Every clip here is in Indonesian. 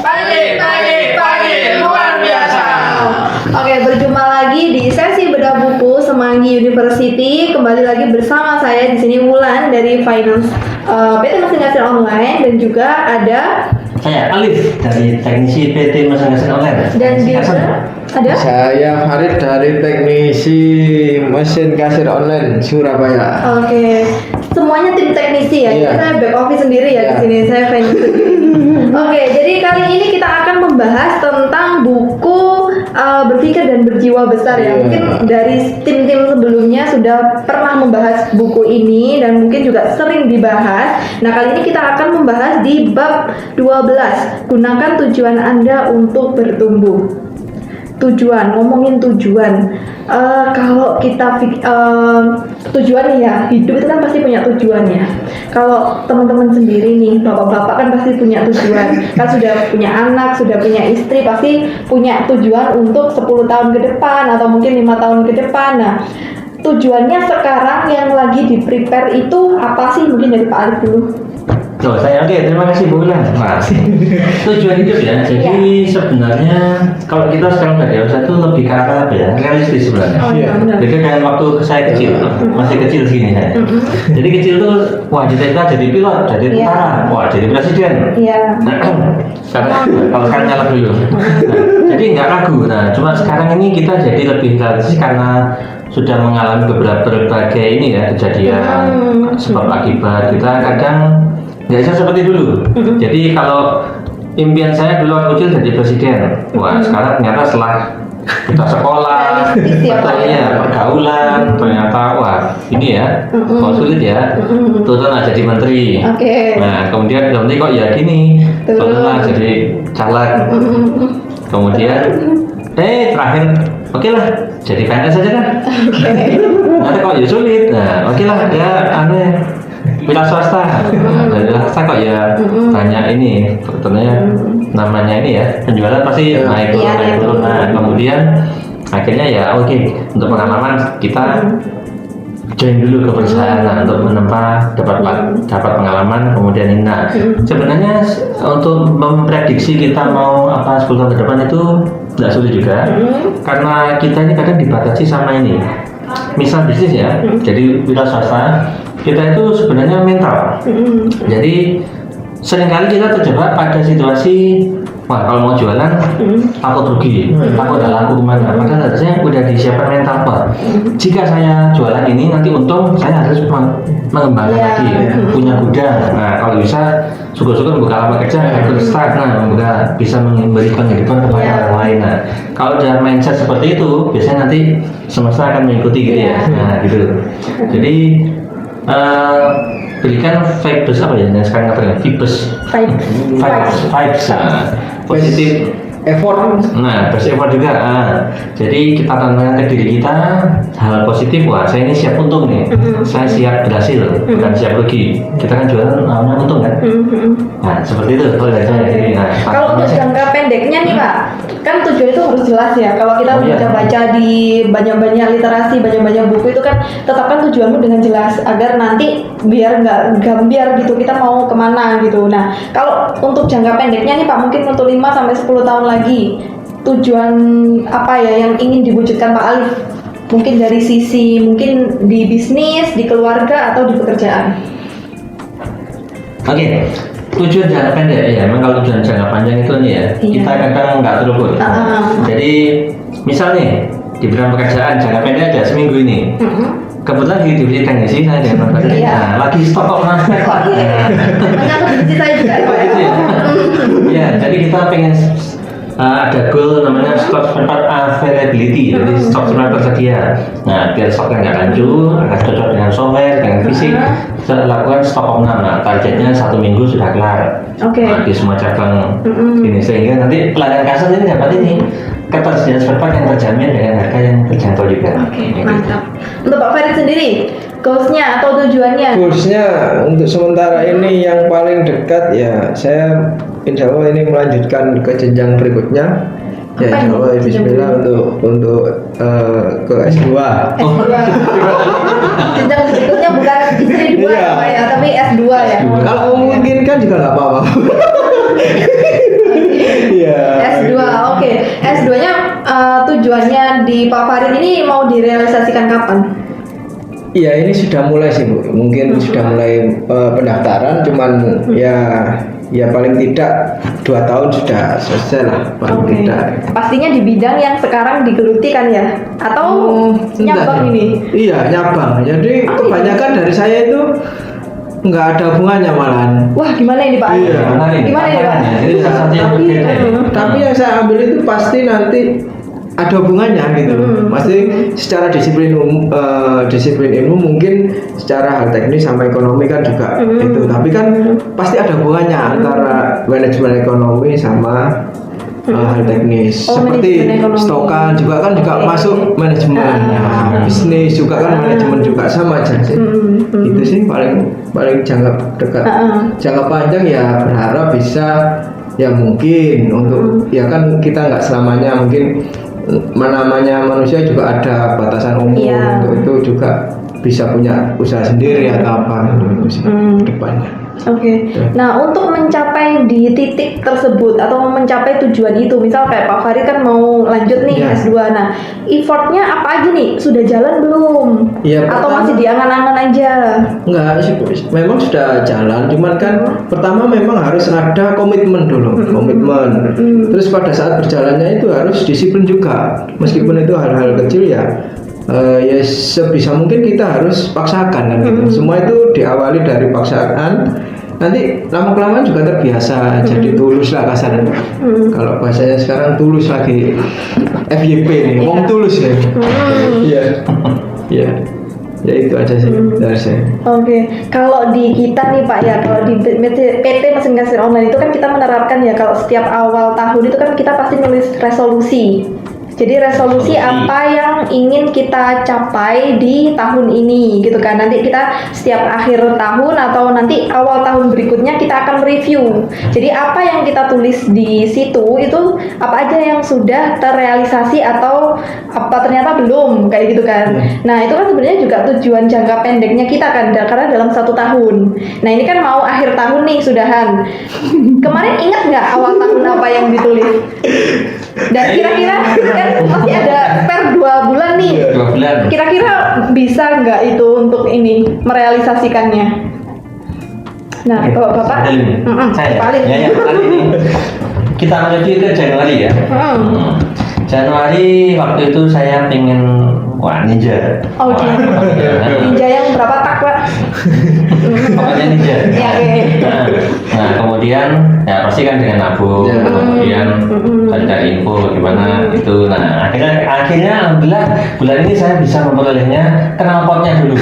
Pagi, luar biasa. Oke, berjumpa lagi di sesi bedah buku Semanggi University. Kembali lagi bersama saya di sini Wulan dari Finance PT Mesin Kasir Online, dan juga ada saya Alif dari teknisi PT Mesin Kasir Online. Dan juga ada Saya Farid dari teknisi mesin kasir online Surabaya. Oke, semuanya tim teknisi ya. Iya. Jadi saya back office sendiri ya Iya. di sini. Saya finance sendiri. Oke, jadi kali ini kita akan membahas tentang buku Berpikir dan Berjiwa Besar ya. Iya. Mungkin dari tim-tim sebelumnya sudah pernah membahas buku ini dan mungkin juga sering dibahas. Nah, kali ini kita akan membahas di bab 12. Gunakan tujuan Anda untuk bertumbuh. Tujuan, ngomongin tujuan. Kalau kita tujuan nih ya, hidup itu kan pasti punya tujuan ya. Kalau teman-teman sendiri nih, bapak-bapak kan pasti punya tujuan. Kan sudah punya anak, sudah punya istri, pasti punya tujuan untuk 10 tahun ke depan atau mungkin 5 tahun ke depan. Nah, tujuannya sekarang yang lagi di-prepare itu apa sih? Mungkin dari Pak Alif dulu. Loh, saya oke, terima kasih Bu Wulan. Tujuan hidup ya. Jadi sebenarnya kalau kita sekarang udah dewasa itu lebih ke arah apa ya? Realistis sebenarnya. Oh iya, Iya. benar. Beda dengan waktu saya kecil, masih kecil segini saya. Jadi kecil tuh, wah cita-cita jadi pilot, jadi Iya. tentara, wah jadi presiden. Iya. Karena kalau sekarang nyala dulu. Jadi nggak ragu. Nah, cuma sekarang ini kita jadi lebih realistis karena sudah mengalami berbagai ini ya kejadian sebab akibat. Kita kadang nggak bisa seperti dulu. Jadi kalau impian saya dulu waktu kecil jadi presiden, wah sekarang ternyata setelah kita sekolah, Realistis ya, Pak, ya. ya, pergaulan, ternyata wah ini ya, kok sulit ya, turunlah jadi menteri. Oke. Nah kemudian menteri kok ya gini, turunlah jadi caleg. Kemudian terakhir oke lah jadi PNS saja kan. Nanti kok ya sulit, nah oke lah ya aneh wira swasta. Dari swasta kok ya banyak ini sebetulnya namanya ini ya penjualan pasti naik turun Iya, naik turun. Nah kemudian akhirnya ya oke untuk pengalaman kita join dulu ke perusahaan untuk menempa dapat pengalaman kemudian ini. Nah sebenarnya untuk memprediksi kita mau apa 10 tahun ke depan itu tidak sulit juga karena kita ini kadang dibatasi sama ini misal bisnis ya. Jadi wira swasta kita itu sebenarnya mental. Jadi seringkali kita terjebak pada situasi wah kalau mau jualan takut rugi, takut ada laku kemana. Padahal harusnya udah disiapkan mental Pak. Jika saya jualan ini nanti untung, saya harus mengembangkan lagi, punya gudang. Nah kalau bisa syukur-syukur buka lapangan kerja, ikut start, nah bisa memberikan kehidupan kepada orang lain. Nah kalau udah mindset seperti itu, biasanya nanti semesta akan mengikuti gitu ya. Nah gitu. Jadi berikan vibes apa ya yang sekarang katakan vibes positif Effort. nah effort juga jadi kita tanamkan ke diri kita hal positif. Wah saya ini siap untung nih, saya siap berhasil bukan siap rugi. Kita kan jualan namanya untung kan. Nah seperti itu kalau dari saya. Jadi, Kalau untuk jangka pendeknya nih Pak, kan tujuan itu harus jelas ya. Kalau kita baca-baca di banyak-banyak literasi, banyak-banyak buku itu kan tetapkan tujuanmu dengan jelas agar nanti biar nggak gambiar gitu kita mau kemana gitu. Nah kalau untuk jangka pendeknya nih Pak, mungkin untuk 5 sampai 10 tahun lagi tujuan apa ya yang ingin diwujudkan Pak Alif? Mungkin dari sisi mungkin di bisnis, di keluarga atau di pekerjaan. Oke, tujuan jangka pendek ya. Memang kalau tujuan jangka panjang itu nih ya, kita kadang nggak terukur. Jadi misal nih di bidang pekerjaan jangka pendek aja seminggu ini. Kebetulan di divisi teknisi saya dengan Pak Alif. Nah, lagi stok kok Mas. Menyangkut divisi saya juga Pak. Ya, jadi kita pengen ada goal namanya stock spare part availability, jadi stok spare part tersedia. Nah, biar stoknya nggak hancur, agar cocok dengan software, dengan fisik, kita lakukan stok opnam. Nah, targetnya 1 minggu sudah kelar. Oke. Nah, di semua cabang ini sehingga nanti pelanggan kasar ini dapat ini ketersediaan spare part yang terjamin dengan harga yang terjangkau juga. Oke, Ya, mantap. Untuk Pak Farid sendiri, goals-nya atau tujuannya? Goalsnya untuk sementara ini yang paling dekat ya saya insya Allah ini melanjutkan ke jenjang berikutnya. Ya Apa insya Allah ini? Bismillah untuk ke S2. S2. Jenjang berikutnya bukan istri 2 Iya. Pak ya, tapi S2 ya. Kalau memungkinkan juga nggak apa-apa. kapan? Iya, ini sudah mulai sih Bu. Mungkin sudah mulai pendaftaran, cuman ya paling tidak 2 tahun sudah selesai lah, paling Oke. tidak. Pastinya di bidang yang sekarang digeluti kan ya? Atau nyabang Enggak, ini? Iya, nyabang. Jadi kebanyakan dari saya itu nggak ada hubungannya malahan. Wah, gimana ini Pak? Iya. Gimana ini Pak? Jadi salah satu yang Tapi, berbeda. Tapi yang saya ambil itu pasti nanti ada hubungannya gitu. Pasti secara disiplin ilmu mungkin secara hal teknis sama ekonomi kan juga itu. Tapi kan pasti ada hubungannya antara manajemen ekonomi sama hal teknis. Oh, Seperti manajemen ekonomi. stokan juga kan juga Oke. masuk manajemen. Nah, bisnis juga kan manajemen juga sama aja sih. Itu sih paling jangka dekat. Jangka panjang ya berharap bisa ya mungkin untuk ya kan kita nggak selamanya mungkin namanya manusia juga ada batasan umur Iya. untuk itu juga bisa punya usaha sendiri atau apa gitu sih depannya. Oke. Nah, untuk mencapai di titik tersebut atau mencapai tujuan itu, misal kayak Pak Farid kan mau lanjut nih Iya. S2. Nah, effortnya apa aja nih? Sudah jalan belum? Iya, Atau pertama- masih diangan-angan aja? Enggak sih, memang sudah jalan, cuman kan pertama memang harus ada komitmen dulu, komitmen. Terus pada saat berjalannya itu harus disiplin juga, meskipun itu hal-hal kecil ya. Ya sebisa mungkin kita harus paksakan kan gitu. Semua itu diawali dari paksaan. Nanti lama-kelamaan juga terbiasa, jadi tulus lah kasarnya. Kalau bahasanya sekarang tulus lagi, FYP nih, wong tulus ya. Iya, iya. Ya itu aja sih dari saya. Oke, kalau di kita nih Pak ya, kalau di PT Mesin Kasir Online itu kan kita menerapkan ya kalau setiap awal tahun itu kan kita pasti nulis resolusi. Jadi resolusi apa yang ingin kita capai di tahun ini gitu kan. Nanti kita setiap akhir tahun atau nanti awal tahun berikutnya kita akan review. Jadi apa yang kita tulis di situ itu apa aja yang sudah terrealisasi atau apa ternyata belum kayak gitu kan. Nah, itu kan sebenarnya juga tujuan jangka pendeknya kita kan karena dalam 1 tahun. Nah, ini kan mau akhir tahun nih sudahan. Kemarin ingat nggak awal tahun apa yang ditulis? Dan kira-kira kan masih ada per 2 bulan nih. 2 bulan. Kira-kira bisa nggak itu untuk ini merealisasikannya? Nah, kalau Bapak, Saya paling. ya kali ini kita menuju ke Januari ya. Januari waktu itu saya pengen ninja. Oke. Ninja yang berapa tak Pak? Pokoknya ninja. Ya, oke. Nah, kemudian ya pasti kan dengan nabung, Ya. kemudian cari info bagaimana itu. Nah, akhirnya alhamdulillah bulan ini saya bisa memperolehnya knalpotnya dulu.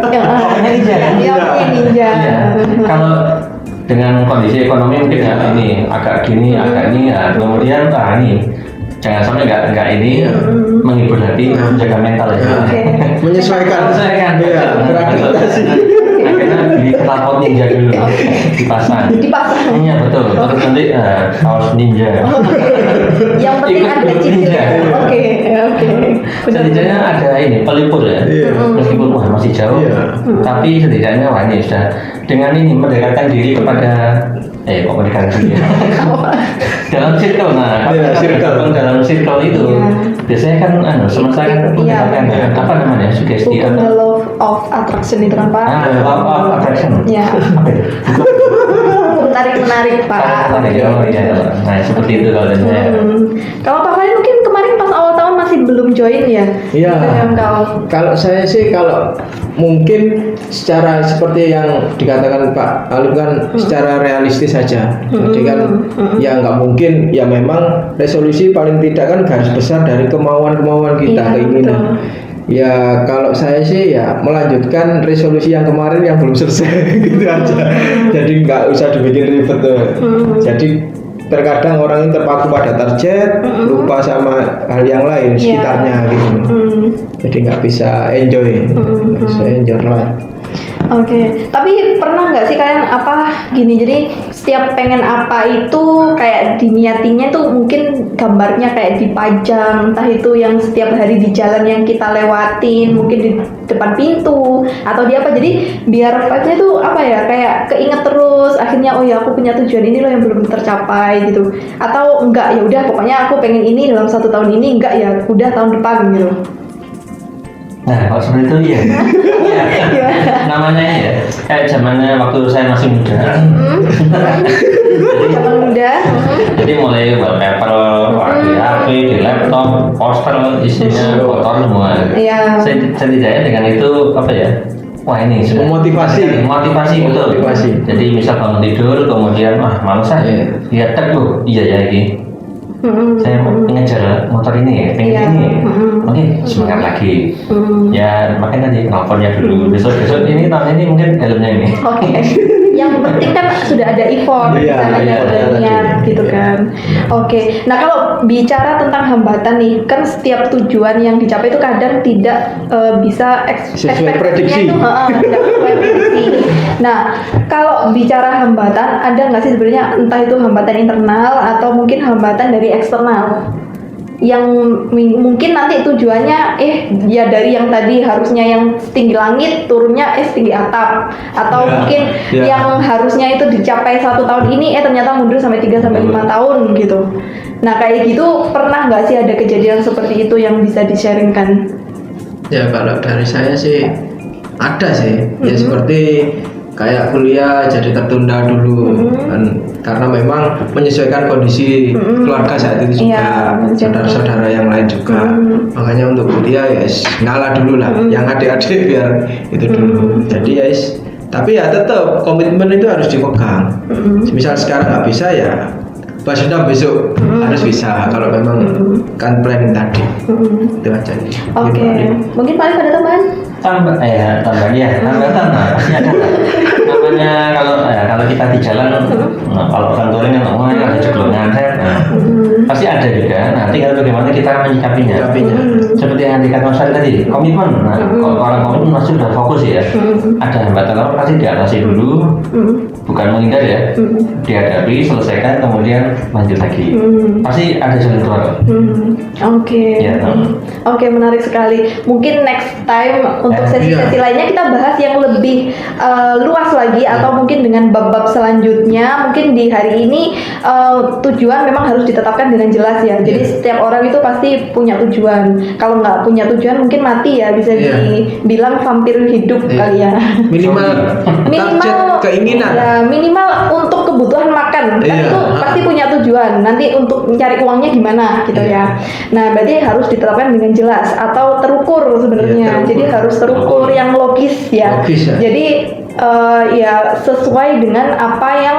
Pokoknya ninja kan? Ya, oke, ninja. Iya. Kalau dengan kondisi ekonomi mungkin ya ini agak gini, agak ini ya. Kemudian ini jangan sampai nggak ini menghibur hati, menjaga mental ya. Oke. Menyesuaikan. Iya, beradaptasi. Akhirnya beli knalpot ninja dulu dipasang. Dipasang. Iya betul. Terus nanti kaos ninja. Yang penting Ikut ada grup cicil. ninja. Oke. Setidaknya ada ini pelipur ya. Iya. Meskipun masih jauh, Iya. tapi setidaknya ini sudah dengan ini mendekatkan diri kepada kok mendekatkan diri ya? dalam circle. Nah, Iya, kalau circle. gabung dalam circle itu Iya. biasanya kan semesta kan Iya, mendekatkan benar. apa namanya sugesti Hukum the atau law of attraction itu kan Pak? law of attraction. Ya. Apa itu? Menarik Pak. Oh iya. Nah seperti itu kalau dari saya. Kalau Pak Farid mungkin kemarin pas awal tahun masih belum join ya? Iya. Kalau Kalau saya sih kalau mungkin secara seperti yang dikatakan Pak Alif kan secara realistis saja. Jadi kan ya nggak mungkin ya memang resolusi paling tidak kan garis besar dari kemauan-kemauan kita Iya, keinginan. betul. Ya kalau saya sih ya melanjutkan resolusi yang kemarin yang belum selesai gitu aja. Jadi nggak usah dibikin ribet tuh. Jadi terkadang orang ini terpaku pada target, lupa sama hal yang lain sekitarnya gitu. Jadi nggak bisa enjoy, nggak bisa enjoy lah. Oke, tapi pernah nggak sih kalian gini? Jadi setiap pengen apa itu kayak diniatinya tuh mungkin gambarnya kayak dipajang, entah itu yang setiap hari di jalan yang kita lewatin, mungkin di depan pintu atau di apa. Jadi biar aja tuh kayak keinget terus. Akhirnya oh ya aku punya tujuan ini loh yang belum tercapai gitu. Atau enggak ya udah pokoknya aku pengen ini dalam 1 tahun ini enggak ya udah tahun depan gitu. Nah, kalau seperti itu iya. Iya. Gimana? Namanya ini ya, kayak zamannya waktu saya masih muda. Zaman muda. Jadi mulai wallpaper, di HP, di laptop, poster isinya kotor semua. Iya. Setidaknya dengan itu apa ya? Wah ini sudah Memotivasi. motivasi betul. Motivasi. Jadi misal bangun tidur, kemudian males ah, Iya. lihat tab tuh, iya ya ini. Saya mau ngejar motor ini ya, pengen Iya. ini. Oke, semangat lagi. Ya makanya tadi nelfonnya dulu. Besok ini tahun ini mungkin helmnya ini. Oke. Yang penting kan sudah ada effort, Iya, misalnya iya, sudah iya, niat iya. gitu kan. Oke. Nah kalau bicara tentang hambatan nih, kan setiap tujuan yang dicapai itu kadang tidak bisa Sesuai prediksi. itu tidak sesuai prediksi. Nah kalau bicara hambatan, ada nggak sih sebenarnya entah itu hambatan internal atau mungkin hambatan dari eksternal? Yang mungkin nanti tujuannya ya dari yang tadi harusnya yang tinggi langit turunnya tinggi atap, atau Ya, mungkin ya. yang harusnya itu dicapai 1 tahun ini ternyata mundur sampai 3 sampai 5 tahun gitu. Nah kayak gitu pernah nggak sih ada kejadian seperti itu yang bisa di-sharingkan? Ya kalau dari saya sih ada sih. Ya seperti kayak kuliah jadi tertunda dulu kan, karena memang menyesuaikan kondisi keluarga saat itu juga, Iya, saudara-saudara yang lain juga. Makanya untuk kuliah ya ngalah dulu lah, yang adik-adik biar itu dulu. Jadi ya tapi ya tetap komitmen itu harus dipegang. Misal sekarang nggak bisa ya pas sudah besok harus bisa, kalau memang kan planning tadi. Itu aja. Oke, mungkin paling ada tambahan? Tambah tambahkan pasti ada lah. Namanya kalau kita di jalan, kalau orang touring kan ada ceklongan pasti ada juga. Nah tinggal bagaimana kita menyikapinya. Seperti yang dikatakan Mas tadi, komitmen. Nah kalau orang komitmen pasti sudah fokus ya. Ada hambatan apa pasti diatasi dulu, bukan menghindar ya, dihadapi, selesaikan, kemudian lanjut lagi. Pasti ada jalan keluar. Oke. Ya, Oke, menarik sekali. Mungkin next time untuk sesi-sesi lainnya kita bahas yang lebih luas lagi, atau mungkin dengan bab-bab selanjutnya. Mungkin di hari ini tujuan memang harus ditetapkan dengan jelas ya. Jadi setiap orang itu pasti punya tujuan. Kalau nggak punya tujuan mungkin mati ya, bisa dibilang vampir hidup kali ya. Minimal target keinginan. Ya, minimal untuk kebutuhan makan. Kan itu pasti punya tujuan. Nanti untuk mencari uangnya gimana gitu ya. Nah, berarti harus ditetapkan dengan jelas atau terukur sebenarnya. Terukur. Jadi harus terukur yang logis ya. Logis, ya. Jadi ya sesuai dengan apa yang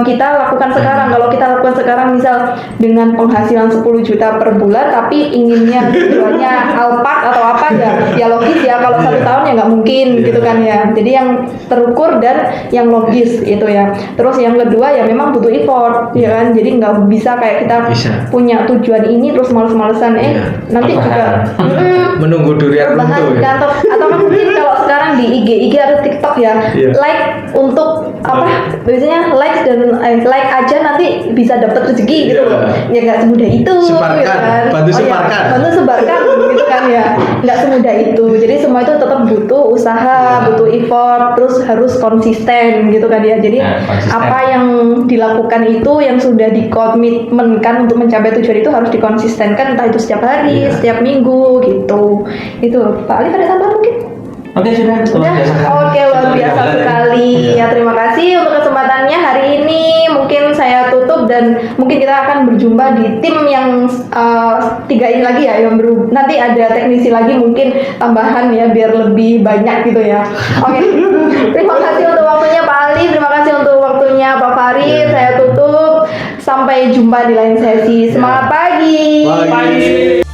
kita lakukan sekarang. Kalau kita lakukan sekarang misal dengan penghasilan 10 juta per bulan tapi inginnya tujuannya Alphard atau apa ya logis ya. Kalau 1 tahun ya nggak mungkin gitu kan ya. Jadi yang terukur dan yang logis itu ya. Terus yang kedua ya memang butuh effort ya kan. Jadi nggak bisa kayak kita punya tujuan ini terus males-malesan nanti juga menunggu durian runtuh ya. atau mungkin kalau sekarang di IG atau TikTok ya like untuk apa biasanya like dan like aja nanti bisa dapat rezeki gitu loh. Ya nggak semudah itu Sebarkan, gitu kan. bantu sebarkan. Bantu sebarkan gitu kan ya. Nggak semudah itu. Jadi semua itu tetap butuh usaha, butuh effort, terus harus konsisten gitu kan ya. Jadi apa yang dilakukan itu yang sudah dikomitmenkan untuk mencapai tujuan itu harus dikonsistenkan, entah itu setiap hari, setiap minggu gitu. Itu Pak Alif ada tambahan mungkin? Oke sudah. Oke, luar biasa sekali. Ya, terima kasih untuk kesempatannya hari ini. Mungkin saya tutup dan mungkin kita akan berjumpa di tim yang 3 ini lagi ya, yang nanti ada teknisi lagi mungkin tambahan ya biar lebih banyak gitu ya. Oke. Terima kasih untuk waktunya Pak Ali, terima kasih untuk waktunya Pak Farid. Saya tutup. Sampai jumpa di lain sesi. Semangat pagi. Pagi.